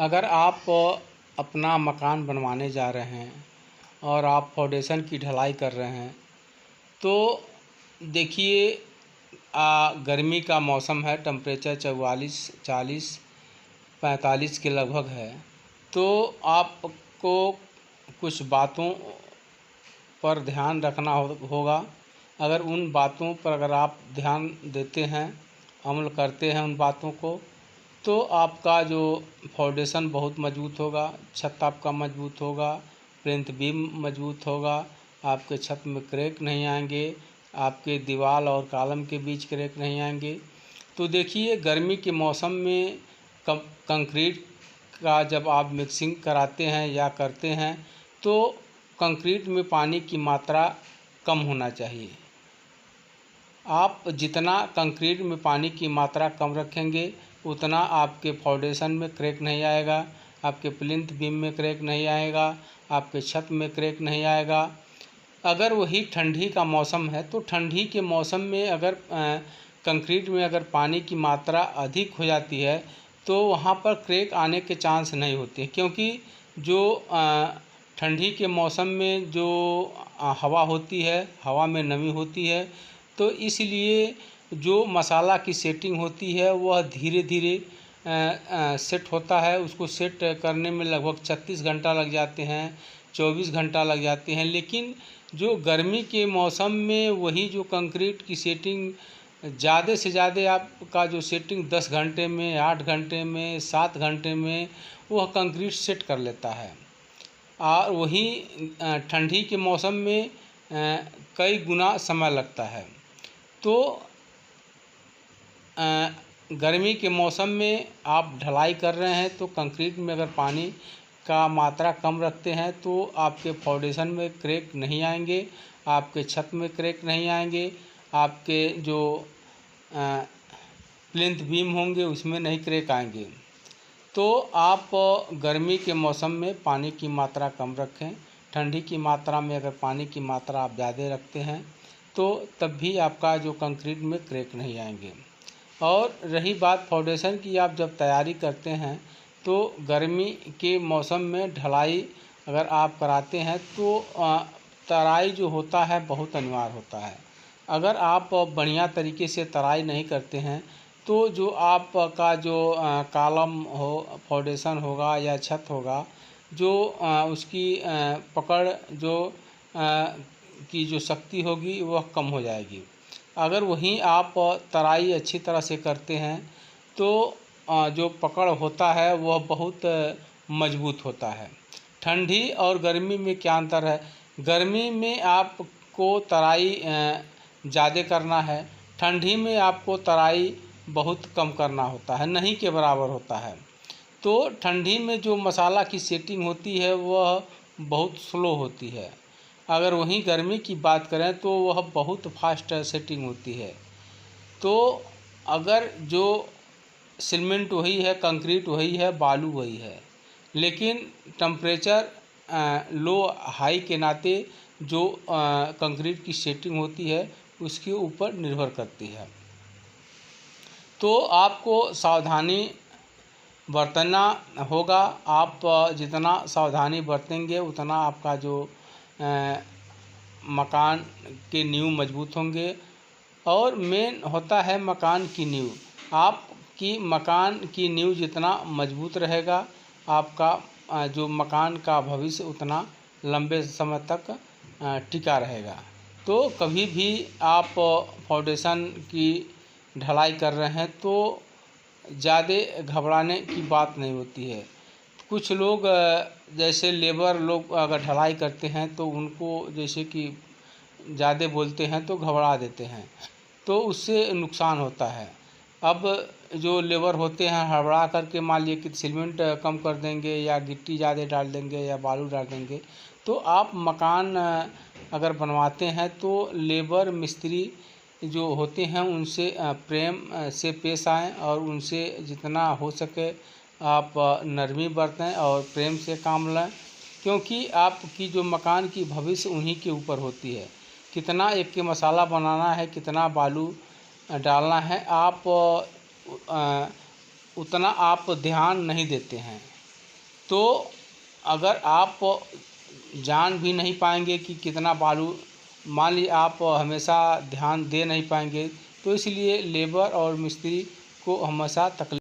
अगर आप अपना मकान बनवाने जा रहे हैं और आप फाउंडेशन की ढलाई कर रहे हैं तो देखिए, गर्मी का मौसम है, टेम्परेचर 44, 40, 45 के लगभग है। तो आपको कुछ बातों पर ध्यान रखना होगा। अगर उन बातों पर अगर आप ध्यान देते हैं, अमल करते हैं उन बातों को, तो आपका जो फाउंडेशन बहुत मजबूत होगा, छत आपका मजबूत होगा, प्लिंथ बीम मजबूत होगा, आपके छत में क्रैक नहीं आएंगे, आपके दीवार और कॉलम के बीच क्रैक नहीं आएंगे। तो देखिए, गर्मी के मौसम में कंक्रीट का जब आप मिक्सिंग कराते हैं या करते हैं तो कंक्रीट में पानी की मात्रा कम होना चाहिए। आप जितना कंक्रीट में पानी की मात्रा कम रखेंगे उतना आपके फाउंडेशन में क्रैक नहीं आएगा, आपके प्लिंथ बीम में क्रैक नहीं आएगा, आपके छत में क्रैक नहीं आएगा। अगर वही ठंडी का मौसम है तो ठंडी के मौसम में अगर कंक्रीट में अगर पानी की मात्रा अधिक हो जाती है तो वहाँ पर क्रैक आने के चांस नहीं होते, क्योंकि जो ठंडी के मौसम में जो हवा होती है, हवा में नमी होती है, तो इसलिए जो मसाला की सेटिंग होती है वह धीरे धीरे सेट होता है। उसको सेट करने में लगभग 36 घंटा लग जाते हैं, 24 घंटा लग जाते हैं। लेकिन जो गर्मी के मौसम में वही जो कंक्रीट की सेटिंग ज़्यादा से ज़्यादा आपका जो सेटिंग 10 घंटे में, 8 घंटे में, 7 घंटे में वह कंक्रीट सेट कर लेता है। और वही ठंडी के मौसम में कई गुना समय लगता है। तो गर्मी के मौसम में आप ढलाई कर रहे हैं तो कंक्रीट में अगर पानी का मात्रा कम रखते हैं तो आपके फाउंडेशन में क्रैक नहीं आएंगे, आपके छत में क्रैक नहीं आएंगे, आपके जो प्लिंथ बीम होंगे उसमें नहीं क्रैक आएंगे। तो आप गर्मी के मौसम में पानी की मात्रा कम रखें। ठंडी की मात्रा में अगर पानी की मात्रा आप ज़्यादा रखते हैं तो तब भी आपका जो कंक्रीट में क्रैक नहीं आएंगे। और रही बात फाउंडेशन की, आप जब तैयारी करते हैं तो गर्मी के मौसम में ढलाई अगर आप कराते हैं तो तराई जो होता है बहुत अनिवार्य होता है। अगर आप बढ़िया तरीके से तराई नहीं करते हैं तो जो आपका जो कॉलम हो, फाउंडेशन होगा या छत होगा, जो उसकी पकड़ जो की जो शक्ति होगी वह कम हो जाएगी। अगर वहीं आप तराई अच्छी तरह से करते हैं तो जो पकड़ होता है वह बहुत मजबूत होता है। ठंडी और गर्मी में क्या अंतर है? गर्मी में आपको तराई ज़्यादा करना है, ठंडी में आपको तराई बहुत कम करना होता है, नहीं के बराबर होता है। तो ठंडी में जो मसाला की सेटिंग होती है वह बहुत स्लो होती है। अगर वहीं गर्मी की बात करें तो वह बहुत फास्ट सेटिंग होती है। तो अगर जो सीमेंट वही है, कंक्रीट वही है, बालू वही है, लेकिन टेम्परेचर लो हाई के नाते जो कंक्रीट की सेटिंग होती है उसके ऊपर निर्भर करती है। तो आपको सावधानी बरतना होगा। आप जितना सावधानी बरतेंगे उतना आपका जो मकान के नींव मजबूत होंगे। और मेन होता है मकान की नींव। आपकी मकान की नींव जितना मजबूत रहेगा, आपका जो मकान का भविष्य उतना लंबे समय तक टिका रहेगा। तो कभी भी आप फाउंडेशन की ढलाई कर रहे हैं तो ज़्यादा घबराने की बात नहीं होती है। कुछ लोग जैसे लेबर लोग अगर ढलाई करते हैं तो उनको जैसे कि ज़्यादा बोलते हैं तो घबरा देते हैं, तो उससे नुकसान होता है। अब जो लेबर होते हैं हड़बड़ा करके मान लीजिए कि सीमेंट कम कर देंगे या गिट्टी ज़्यादा डाल देंगे या बालू डाल देंगे। तो आप मकान अगर बनवाते हैं तो लेबर मिस्त्री जो होते हैं उनसे प्रेम से पेश आएँ और उनसे जितना हो सके आप नरमी बरतें और प्रेम से काम लें, क्योंकि आपकी जो मकान की भविष्य उन्हीं के ऊपर होती है। कितना एक के मसाला बनाना है, कितना बालू डालना है, आप उतना आप ध्यान नहीं देते हैं। तो अगर आप जान भी नहीं पाएंगे कि कितना बालू, मान लीजिए आप हमेशा ध्यान दे नहीं पाएंगे, तो इसलिए लेबर और मिस्त्री को हमेशा तकलीफ